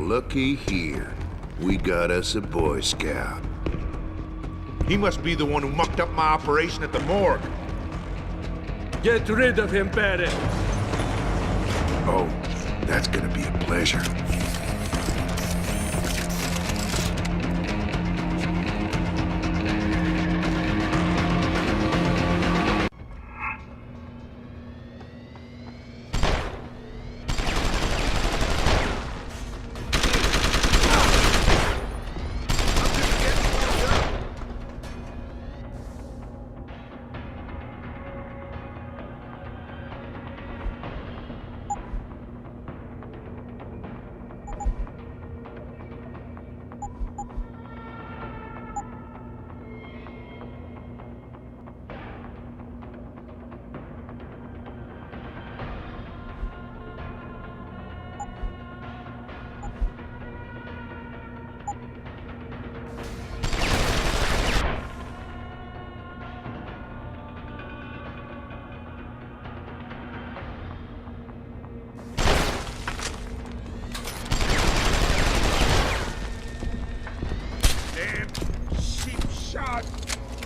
looky here. We got us a Boy Scout. He must be the one who mucked up my operation at the morgue. Get rid of him, Barrett. Oh, that's gonna be a pleasure.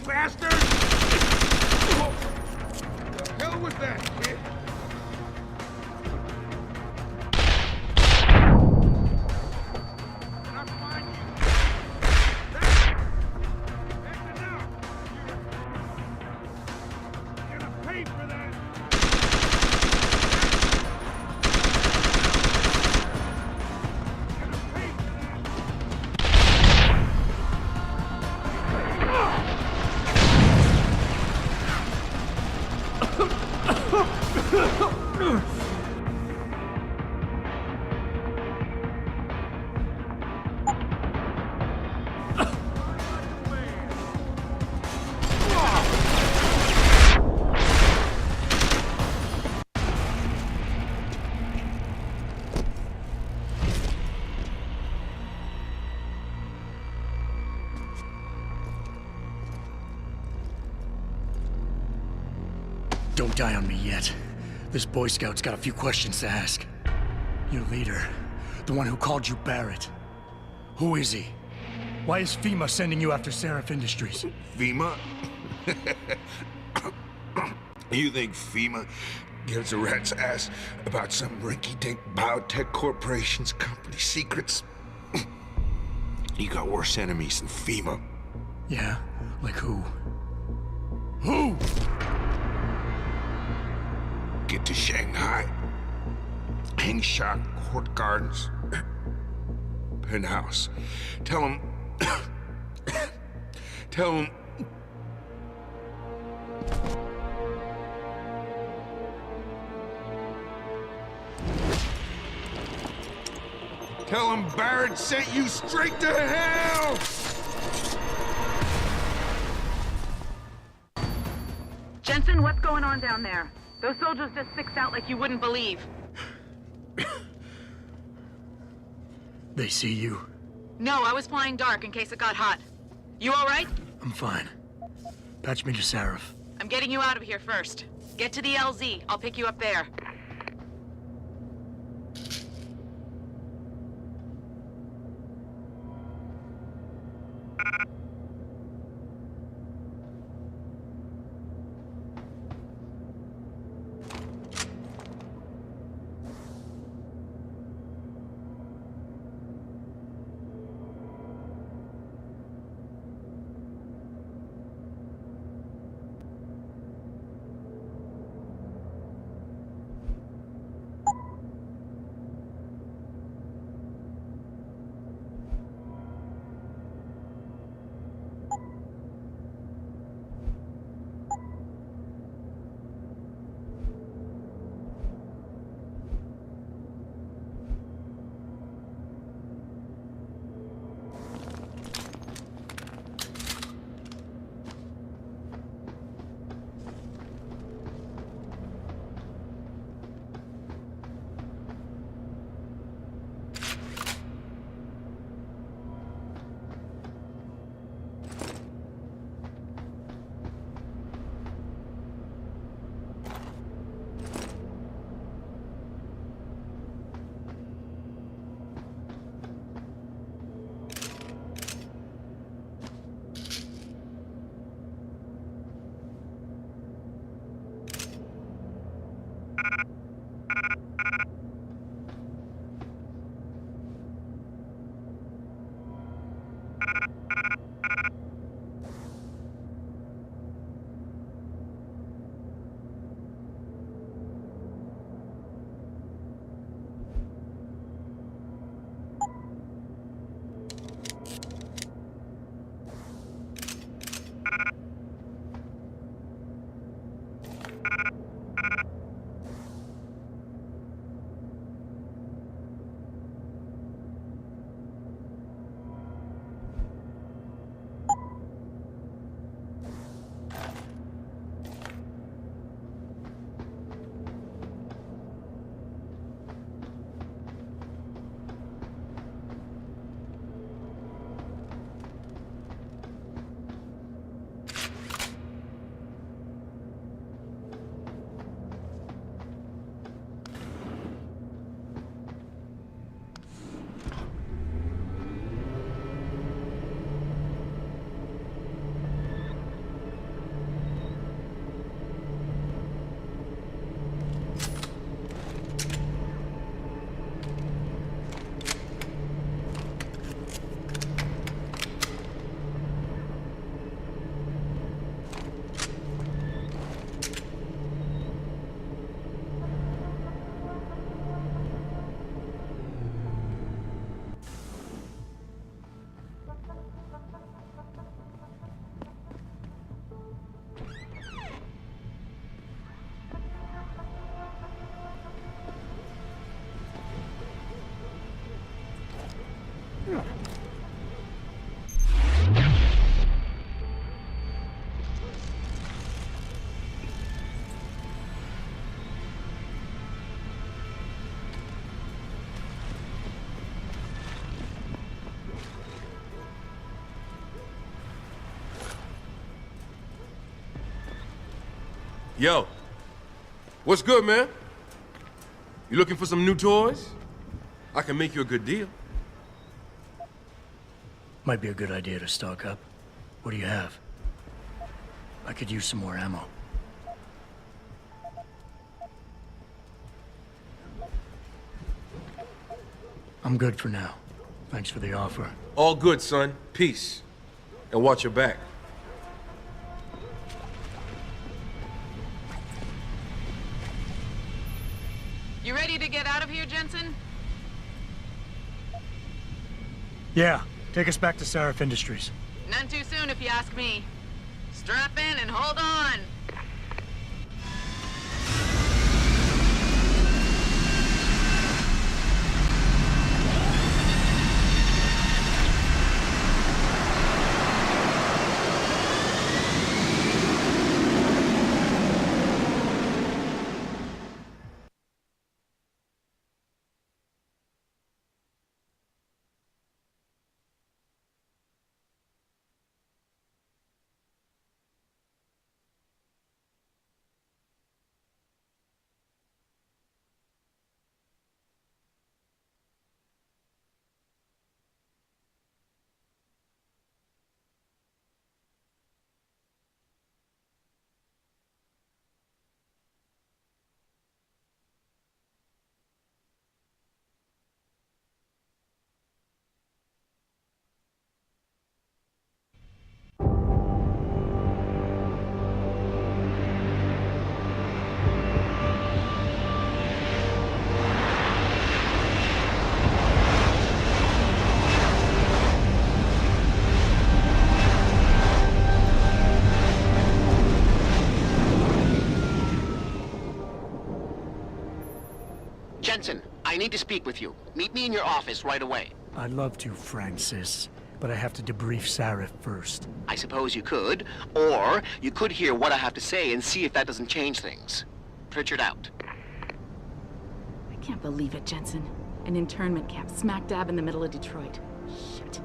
Bastard! What the hell was that, kid? I'll find you. That's enough. You're gonna pay for that. You're gonna pay for that. Don't die on me yet. This Boy Scout's got a few questions to ask. Your leader, the one who called you Barrett. Who is he? Why is FEMA sending you after Seraph Industries? FEMA? You think FEMA gives a rat's ass about some rinky-dink biotech corporation's company secrets? You got worse enemies than FEMA. Yeah? Like who? Who? Get to Shanghai. Hang shot, Court Gardens. Penthouse. Tell him... Tell him... Tell him Barrett sent you straight to hell! Jensen, what's going on down there? Those soldiers just sixed out like you wouldn't believe. They see you? No, I was flying dark in case it got hot. You all right? I'm fine. Patch me to Seraph. I'm getting you out of here first. Get to the LZ. I'll pick you up there. Yo, what's good, man? You looking for some new toys? I can make you a good deal. Might be a good idea to stock up. What do you have? I could use some more ammo. I'm good for now. Thanks for the offer. All good, son. Peace. And watch your back. You ready to get out of here, Jensen? Yeah, take us back to Sarif Industries. None too soon, if you ask me. Strap in and hold on. Jensen, I need to speak with you. Meet me in your office right away. I'd love to, Francis, but I have to debrief Sarif first. I suppose you could, or you could hear what I have to say and see if that doesn't change things. Pritchard out. I can't believe it, Jensen. An internment camp smack dab in the middle of Detroit. Shit.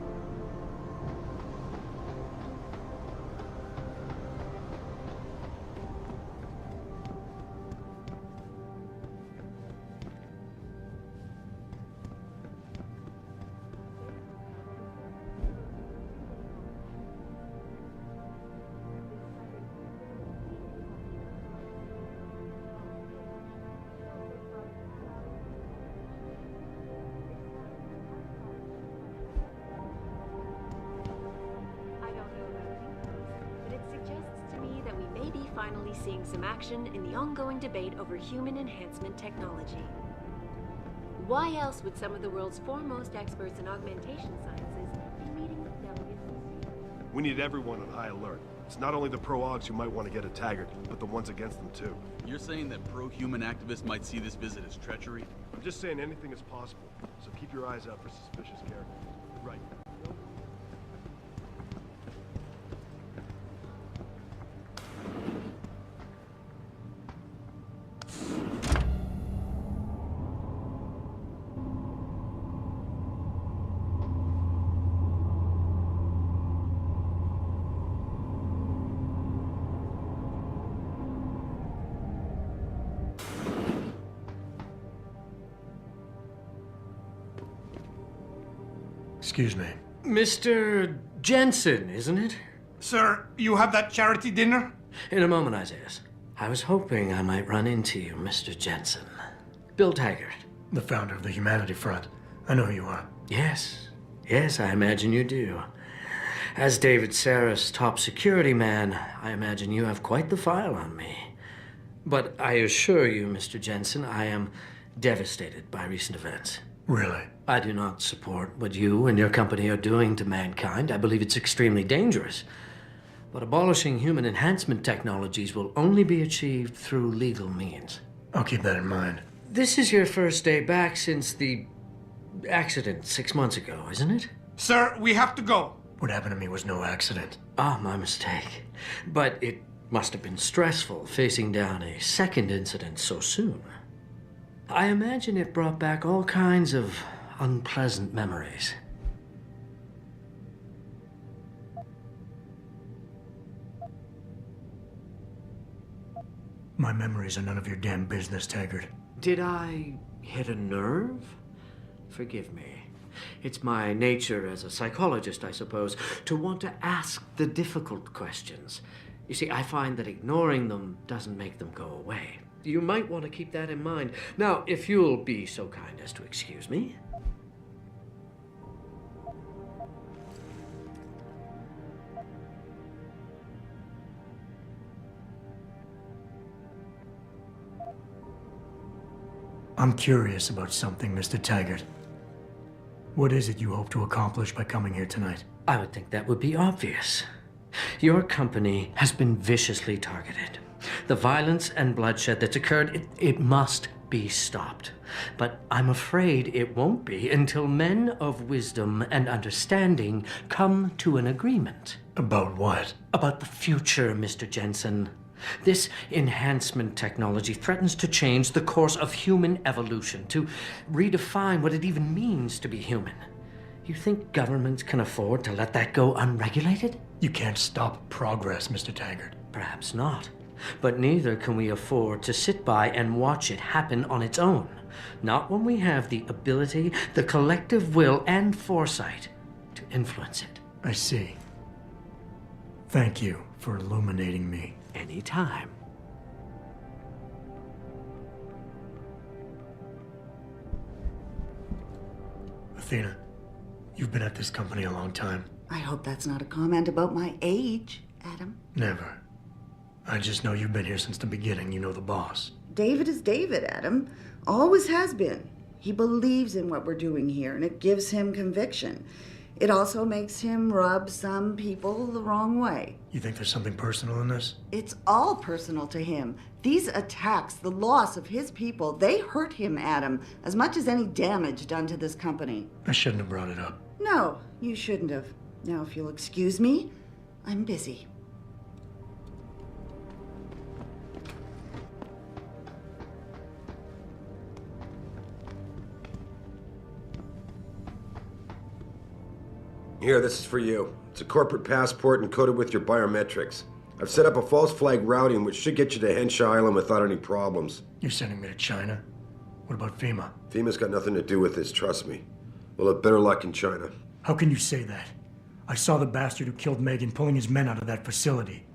Finally seeing some action in the ongoing debate over human enhancement technology. Why else would some of the world's foremost experts in augmentation sciences be meeting with delegates? We need everyone on high alert. It's not only the pro-augs who might want to get at Taggart, but the ones against them too. You're saying that pro-human activists might see this visit as treachery? I'm just saying anything is possible, so keep your eyes out for suspicious characters. Right. Excuse me. Mr. Jensen, isn't it? Sir, you have that charity dinner? In a moment, Isaiah. I was hoping I might run into you, Mr. Jensen. Bill Taggart. The founder of the Humanity Front. I know who you are. Yes. Yes, I imagine you do. As David Sarris' top security man, I imagine you have quite the file on me. But I assure you, Mr. Jensen, I am devastated by recent events. Really? I do not support what you and your company are doing to mankind. I believe it's extremely dangerous. But abolishing human enhancement technologies will only be achieved through legal means. I'll keep that in mind. This is your first day back since the accident 6 months ago, isn't it? Sir, we have to go. What happened to me was no accident. Ah, my mistake. But it must have been stressful facing down a second incident so soon. I imagine it brought back all kinds of unpleasant memories. My memories are none of your damn business, Taggart. Did I hit a nerve? Forgive me. It's my nature as a psychologist, I suppose, to want to ask the difficult questions. You see, I find that ignoring them doesn't make them go away. You might want to keep that in mind. Now, if you'll be so kind as to excuse me. I'm curious about something, Mr. Taggart. What is it you hope to accomplish by coming here tonight? I would think that would be obvious. Your company has been viciously targeted. The violence and bloodshed that's occurred, it must be stopped. But I'm afraid it won't be until men of wisdom and understanding come to an agreement. About what? About the future, Mr. Jensen. This enhancement technology threatens to change the course of human evolution, to redefine what it even means to be human. You think governments can afford to let that go unregulated? You can't stop progress, Mr. Taggart. Perhaps not. But neither can we afford to sit by and watch it happen on its own. Not when we have the ability, the collective will, and foresight to influence it. I see. Thank you for illuminating me. Anytime. Athena, you've been at this company a long time. I hope that's not a comment about my age, Adam. Never. I just know you've been here since the beginning. You know the boss. David is David, Adam. Always has been. He believes in what we're doing here, and it gives him conviction. It also makes him rub some people the wrong way. You think there's something personal in this? It's all personal to him. These attacks, the loss of his people, they hurt him, Adam, as much as any damage done to this company. I shouldn't have brought it up. No, you shouldn't have. Now, if you'll excuse me, I'm busy. Here, this is for you. It's a corporate passport encoded with your biometrics. I've set up a false flag routing which should get you to Henshaw Island without any problems. You're sending me to China? What about FEMA? FEMA's got nothing to do with this, trust me. We'll have better luck in China. How can you say that? I saw the bastard who killed Megan pulling his men out of that facility.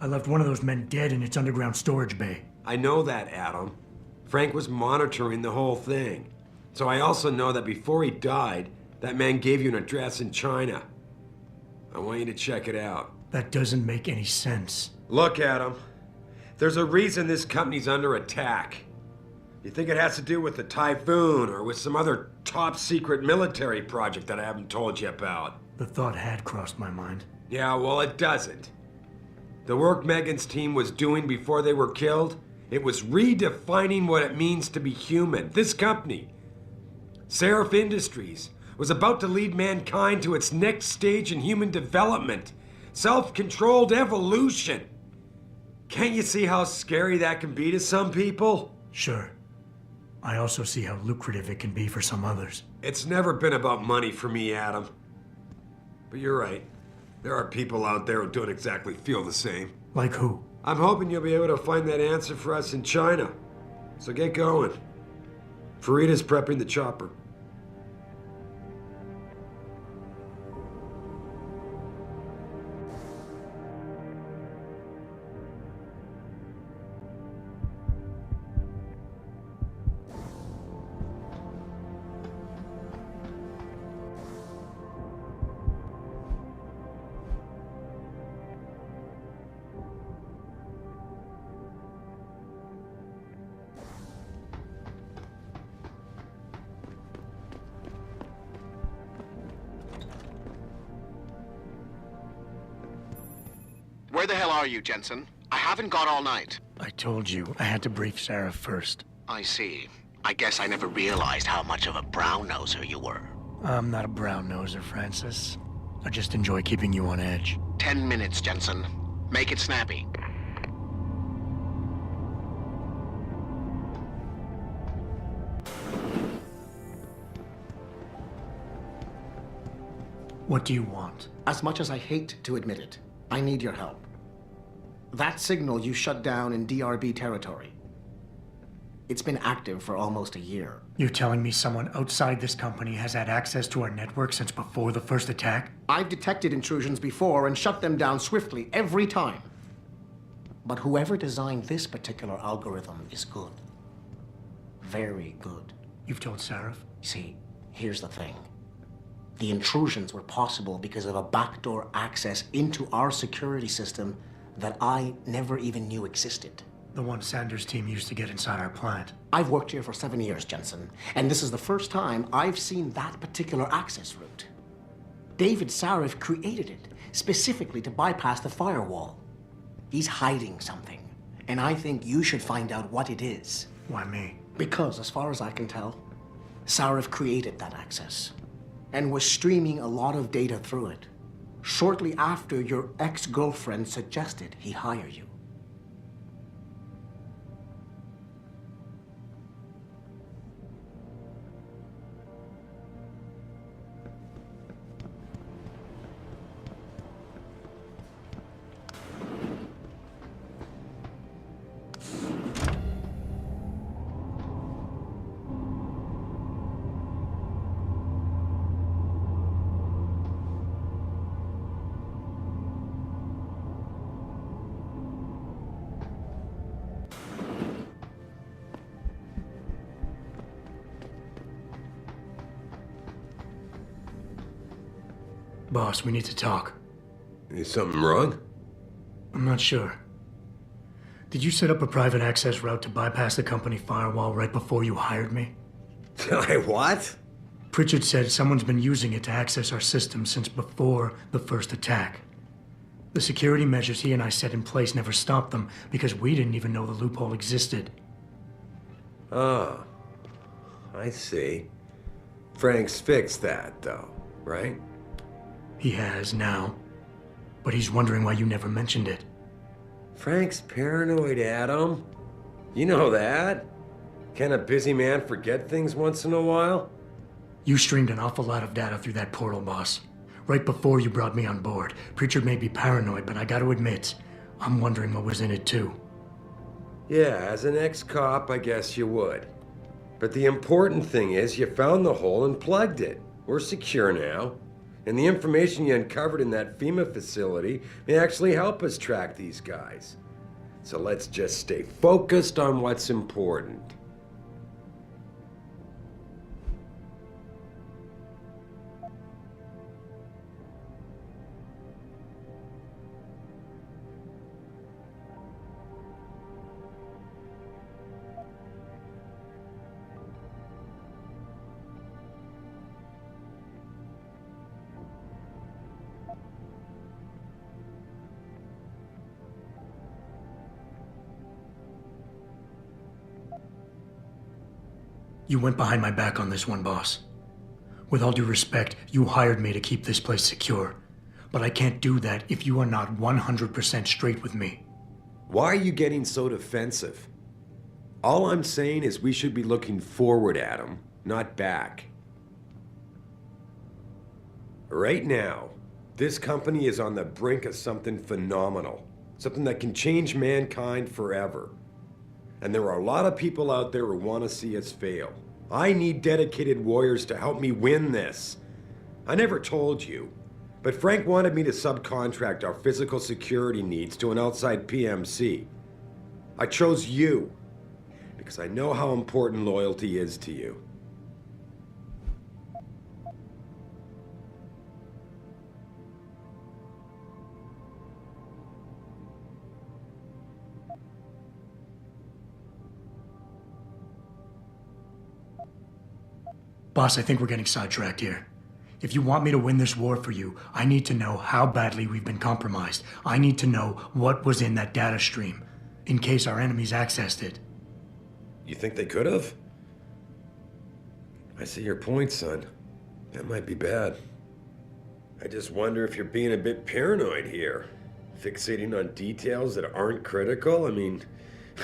I left one of those men dead in its underground storage bay. I know that, Adam. Frank was monitoring the whole thing. So I also know that before he died, that man gave you an address in China. I want you to check it out. That doesn't make any sense. Look, Adam. There's a reason this company's under attack. You think it has to do with the typhoon or with some other top-secret military project that I haven't told you about? The thought had crossed my mind. Yeah, well, it doesn't. The work Megan's team was doing before they were killed, it was redefining what it means to be human. This company, Seraph Industries, was about to lead mankind to its next stage in human development. Self-controlled evolution. Can't you see how scary that can be to some people? Sure. I also see how lucrative it can be for some others. It's never been about money for me, Adam. But you're right. There are people out there who don't exactly feel the same. Like who? I'm hoping you'll be able to find that answer for us in China. So get going. Farida's prepping the chopper. Where the hell are you, Jensen? I haven't got all night. I told you, I had to brief Sarah first. I see. I guess I never realized how much of a brown-noser you were. I'm not a brown-noser, Francis. I just enjoy keeping you on edge. 10 minutes, Jensen. Make it snappy. What do you want? As much as I hate to admit it, I need your help. That signal you shut down in DRB territory. It's been active for almost a year. You're telling me someone outside this company has had access to our network since before the first attack? I've detected intrusions before and shut them down swiftly every time. But whoever designed this particular algorithm is good. Very good. You've told Sarif? See, here's the thing. The intrusions were possible because of a backdoor access into our security system that I never even knew existed. The one Sanders' team used to get inside our plant. I've worked here for 7 years, Jensen, and this is the first time I've seen that particular access route. David Sarif created it specifically to bypass the firewall. He's hiding something, and I think you should find out what it is. Why me? Because, as far as I can tell, Sarif created that access and was streaming a lot of data through it shortly after your ex-girlfriend suggested he hire you. Boss, we need to talk. Is something wrong? I'm not sure. Did you set up a private access route to bypass the company firewall right before you hired me? What? Pritchard said someone's been using it to access our system since before the first attack. The security measures he and I set in place never stopped them because we didn't even know the loophole existed. Oh, I see. Frank's fixed that, though, right? He has now, but he's wondering why you never mentioned it. Frank's paranoid, Adam. You know that. Can a busy man forget things once in a while? You streamed an awful lot of data through that portal, boss. Right before you brought me on board. Pritchard may be paranoid, but I gotta admit, I'm wondering what was in it too. Yeah, as an ex-cop, I guess you would. But the important thing is you found the hole and plugged it. We're secure now. And the information you uncovered in that FEMA facility may actually help us track these guys. So let's just stay focused on what's important. You went behind my back on this one, boss. With all due respect, you hired me to keep this place secure. But I can't do that if you are not 100% straight with me. Why are you getting so defensive? All I'm saying is we should be looking forward, Adam, not back. Right now, this company is on the brink of something phenomenal. Something that can change mankind forever. And there are a lot of people out there who want to see us fail. I need dedicated warriors to help me win this. I never told you, but Frank wanted me to subcontract our physical security needs to an outside PMC. I chose you because I know how important loyalty is to you. Boss, I think we're getting sidetracked here. If you want me to win this war for you, I need to know how badly we've been compromised. I need to know what was in that data stream, in case our enemies accessed it. You think they could have? I see your point, son. That might be bad. I just wonder if you're being a bit paranoid here. Fixating on details that aren't critical? I mean,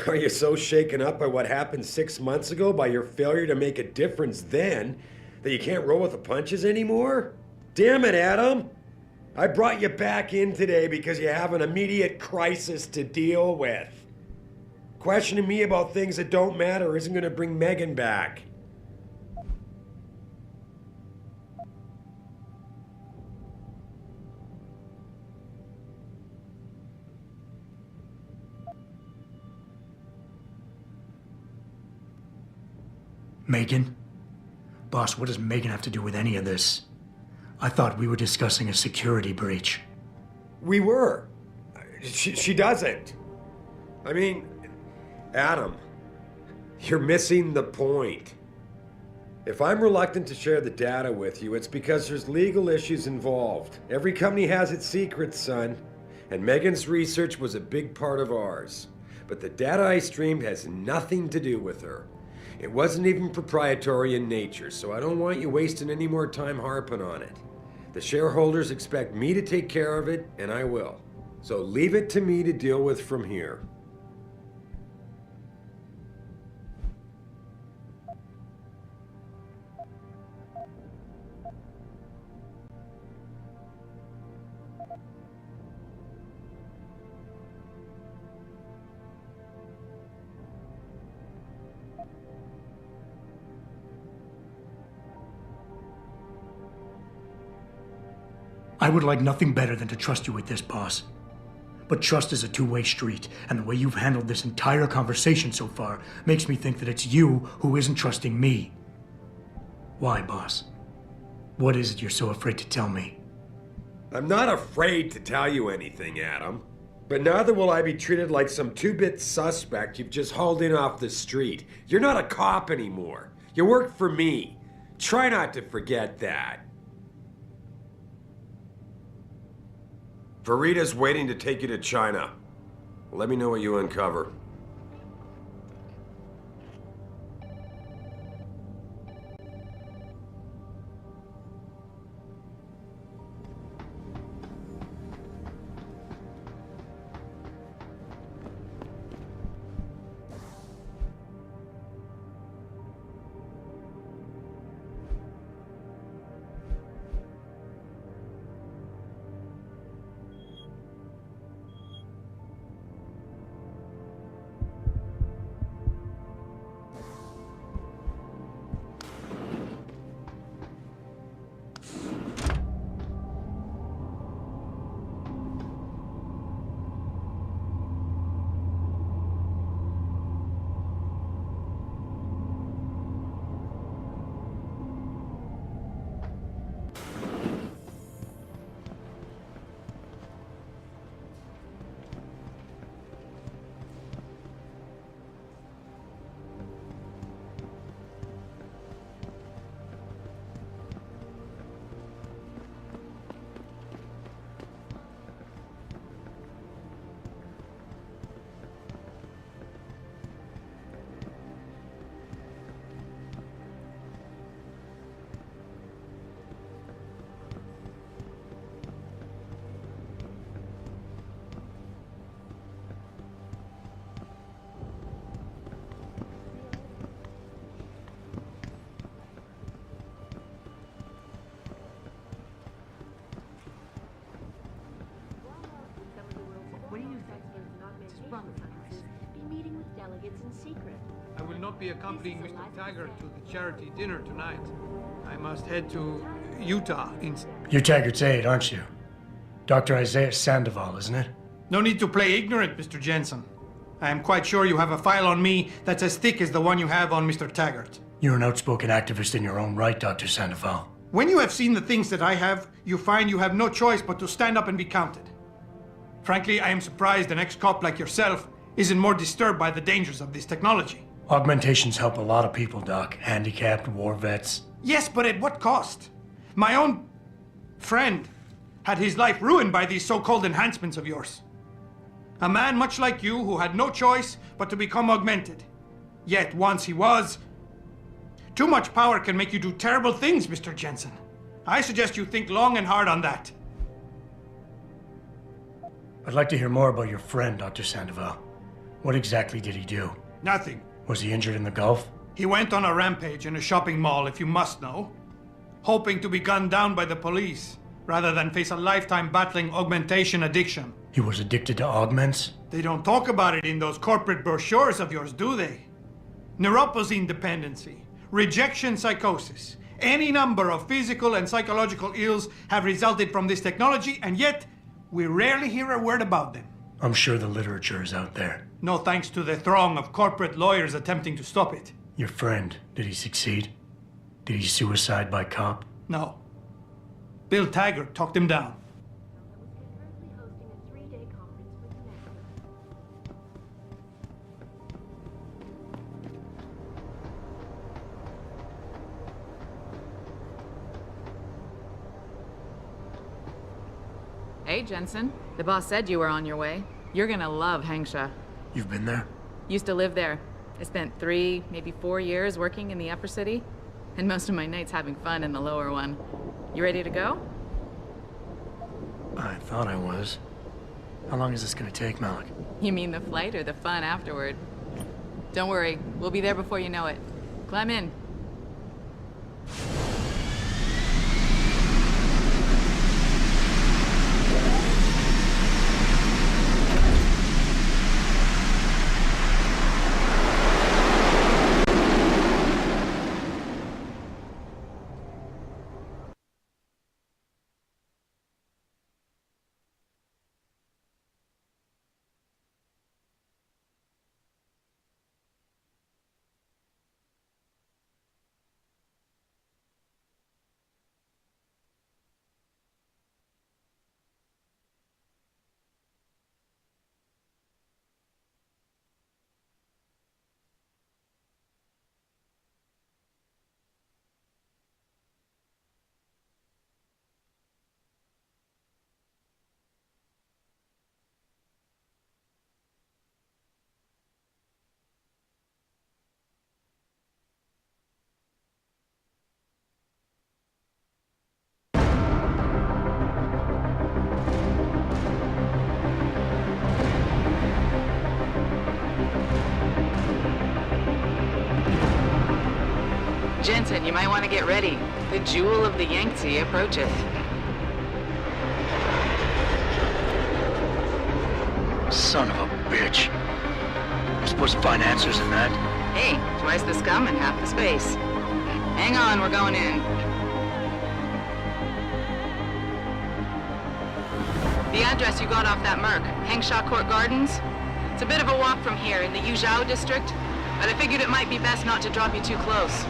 are you so shaken up by what happened 6 months ago, by your failure to make a difference then, that you can't roll with the punches anymore? Damn it, Adam! I brought you back in today because you have an immediate crisis to deal with. Questioning me about things that don't matter isn't going to bring Megan back. Megan? Boss, what does Megan have to do with any of this? I thought we were discussing a security breach. We were. She doesn't. I mean, Adam, you're missing the point. If I'm reluctant to share the data with you, it's because there's legal issues involved. Every company has its secrets, son. And Megan's research was a big part of ours. But the data I streamed has nothing to do with her. It wasn't even proprietary in nature, so I don't want you wasting any more time harping on it. The shareholders expect me to take care of it, and I will. So leave it to me to deal with from here. I would like nothing better than to trust you with this, boss. But trust is a two-way street, and the way you've handled this entire conversation so far makes me think that it's you who isn't trusting me. Why, boss? What is it you're so afraid to tell me? I'm not afraid to tell you anything, Adam. But neither will I be treated like some two-bit suspect you've just hauled in off the street. You're not a cop anymore. You work for me. Try not to forget that. Verita's waiting to take you to China. Let me know what you uncover. Be meeting with delegates in secret. I will not be accompanying Mr. Taggart to the charity dinner tonight. I must head to Utah instead. You're Taggart's aide, aren't you? Dr. Isaiah Sandoval, isn't it? No need to play ignorant, Mr. Jensen. I am quite sure you have a file on me that's as thick as the one you have on Mr. Taggart. You're an outspoken activist in your own right, Dr. Sandoval. When you have seen the things that I have, you find you have no choice but to stand up and be counted. Frankly, I am surprised an ex-cop like yourself isn't more disturbed by the dangers of this technology. Augmentations help a lot of people, Doc. Handicapped, war vets. Yes, but at what cost? My own friend had his life ruined by these so-called enhancements of yours. A man much like you who had no choice but to become augmented. Yet once he was... Too much power can make you do terrible things, Mr. Jensen. I suggest you think long and hard on that. I'd like to hear more about your friend, Dr. Sandoval. What exactly did he do? Nothing. Was he injured in the Gulf? He went on a rampage in a shopping mall, if you must know. Hoping to be gunned down by the police, rather than face a lifetime battling augmentation addiction. He was addicted to augments? They don't talk about it in those corporate brochures of yours, do they? Neuropathy dependency, rejection psychosis, any number of physical and psychological ills have resulted from this technology, and yet we rarely hear a word about them. I'm sure the literature is out there. No thanks to the throng of corporate lawyers attempting to stop it. Your friend, did he succeed? Did he suicide by cop? No. Bill Taggart talked him down. Hey, Jensen. The boss said you were on your way. You're gonna love Hangsha. You've been there? Used to live there. I spent 3, maybe 4 years working in the upper city, and most of my nights having fun in the lower one. You ready to go? I thought I was. How long is this gonna take, Malik? You mean the flight or the fun afterward? Don't worry, we'll be there before you know it. Climb in. Jensen, you might want to get ready. The jewel of the Yangtze approaches. Son of a bitch. I'm supposed to find answers in that. Hey, twice the scum and half the space. Hang on, we're going in. The address you got off that Merc, Hangsha Court Gardens. It's a bit of a walk from here in the Yuzhou district, but I figured it might be best not to drop you too close.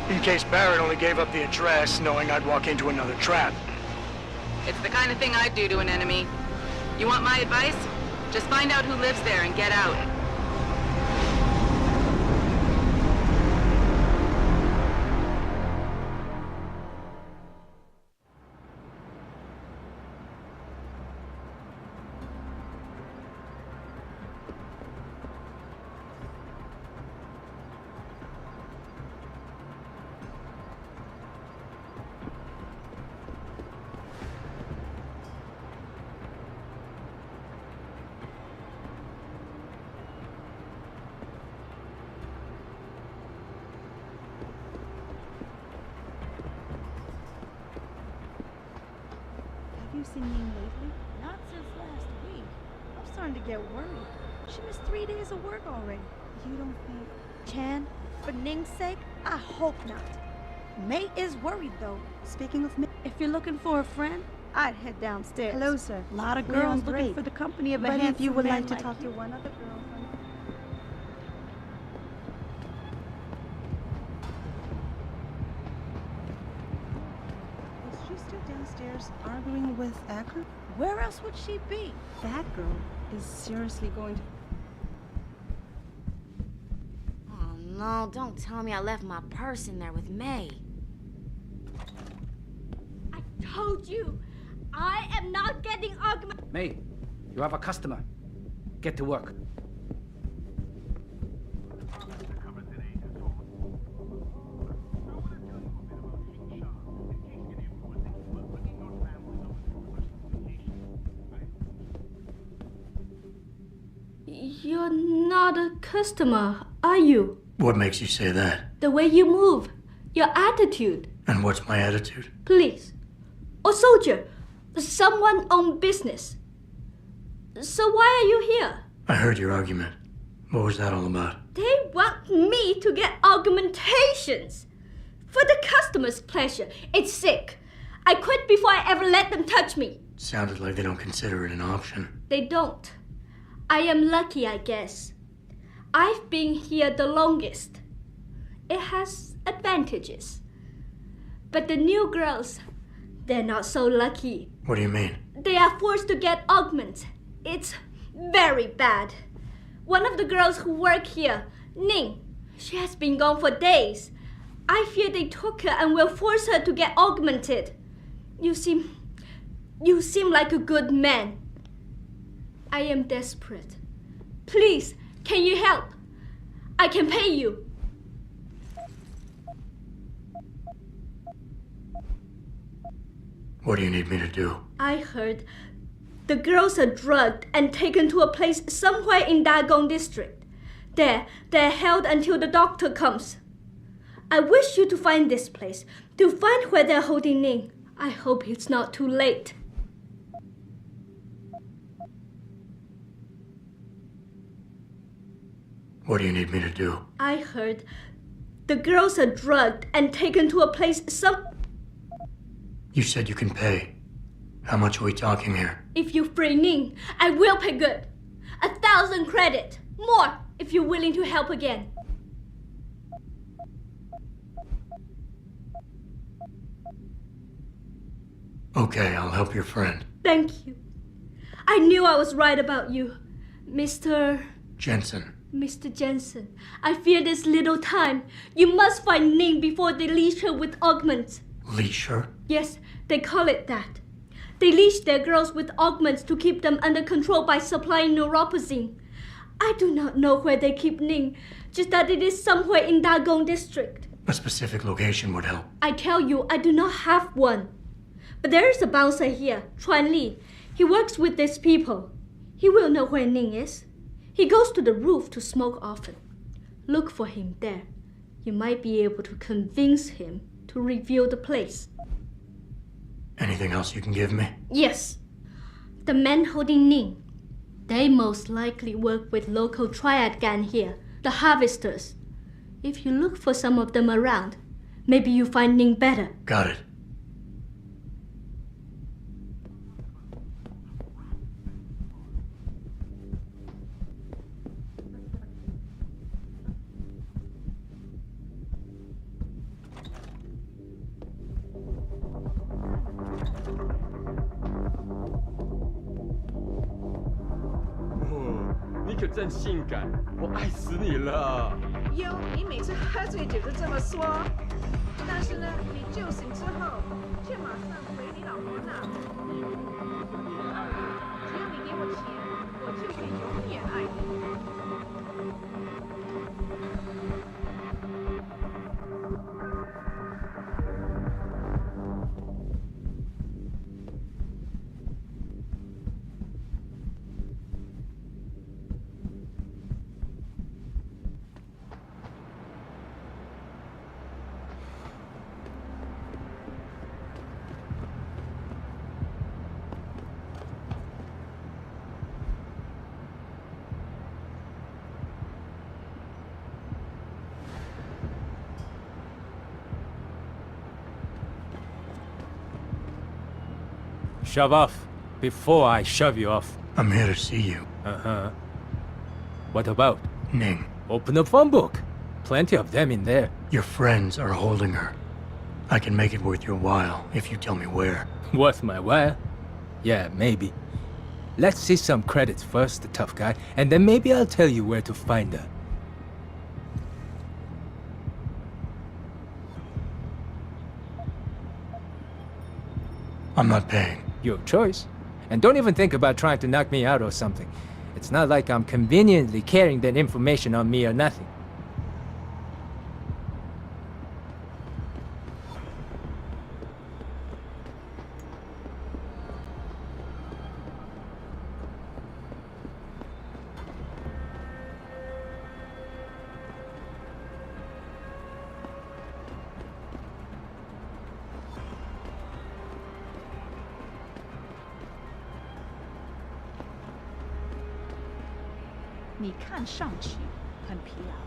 In case Barrett only gave up the address, knowing I'd walk into another trap. It's the kind of thing I'd do to an enemy. You want my advice? Just find out who lives there and get out. You seen Ning lately? Not since last week. I'm starting to get worried. She missed 3 days of work already. You don't think Chan, for Ning's sake? I hope not. May is worried though. Speaking of May, if you're looking for a friend, I'd head downstairs. Hello, sir. A lot of girls looking for the company of a handsome man. But if you would like to talk to one other girl. Downstairs arguing with Acker? Where else would she be? That girl is seriously going to... Oh no, don't tell me I left my purse in there with May. I told you! I am not getting augmented. May, you have a customer. Get to work. You're not a customer, are you? What makes you say that? The way you move, your attitude. And what's my attitude? Please, or soldier, someone on business. So why are you here? I heard your argument. What was that all about? They want me to get augmentations. For the customer's pleasure. It's sick. I quit before I ever let them touch me. Sounded like they don't consider it an option. They don't. I am lucky, I guess. I've been here the longest. It has advantages. But the new girls, they're not so lucky. What do you mean? They are forced to get augments. It's very bad. One of the girls who work here, Ning, she has been gone for days. I fear they took her and will force her to get augmented. You seem like a good man. I am desperate. Please, can you help? I can pay you. What do you need me to do? I heard the girls are drugged and taken to a place somewhere in Dagong district. There, they're held until the doctor comes. I wish you to find this place, to find where they're holding Ning. I hope it's not too late. What do you need me to do? I heard the girls are drugged and taken to a place You said you can pay. How much are we talking here? If you free Ning, I will pay good. 1,000 credit. More if you're willing to help again. Okay, I'll help your friend. Thank you. I knew I was right about you, Mr. Jensen. Mr. Jensen. I fear there's little time. You must find Ning before they leash her with augments. Leash her? Yes, they call it that. They leash their girls with augments to keep them under control by supplying neuropozyne. I do not know where they keep Ning, just that it is somewhere in Dagong district. A specific location would help. I tell you, I do not have one. But there is a bouncer here, Chuan Li. He works with these people. He will know where Ning is. He goes to the roof to smoke often. Look for him there. You might be able to convince him to reveal the place. Anything else you can give me? Yes. The men holding Ning. They most likely work with local triad gang here, the Harvesters. If you look for some of them around, maybe you find Ning better. Got it.可真性感，我爱死你了！哟，你每次喝醉酒都这么说，但是呢，你酒醒之后却马上回你老婆那。只要你给我钱，我就会永远爱你。Shove off before I shove you off. I'm here to see you. Uh-huh. What about? Ning. Open the phone book. Plenty of them in there. Your friends are holding her. I can make it worth your while if you tell me where. Worth my while? Yeah, maybe. Let's see some credits first, the tough guy, and then maybe I'll tell you where to find her. I'm not paying. Your choice. And don't even think about trying to knock me out or something. It's not like I'm conveniently carrying that information on me or nothing. 你看上去很疲劳。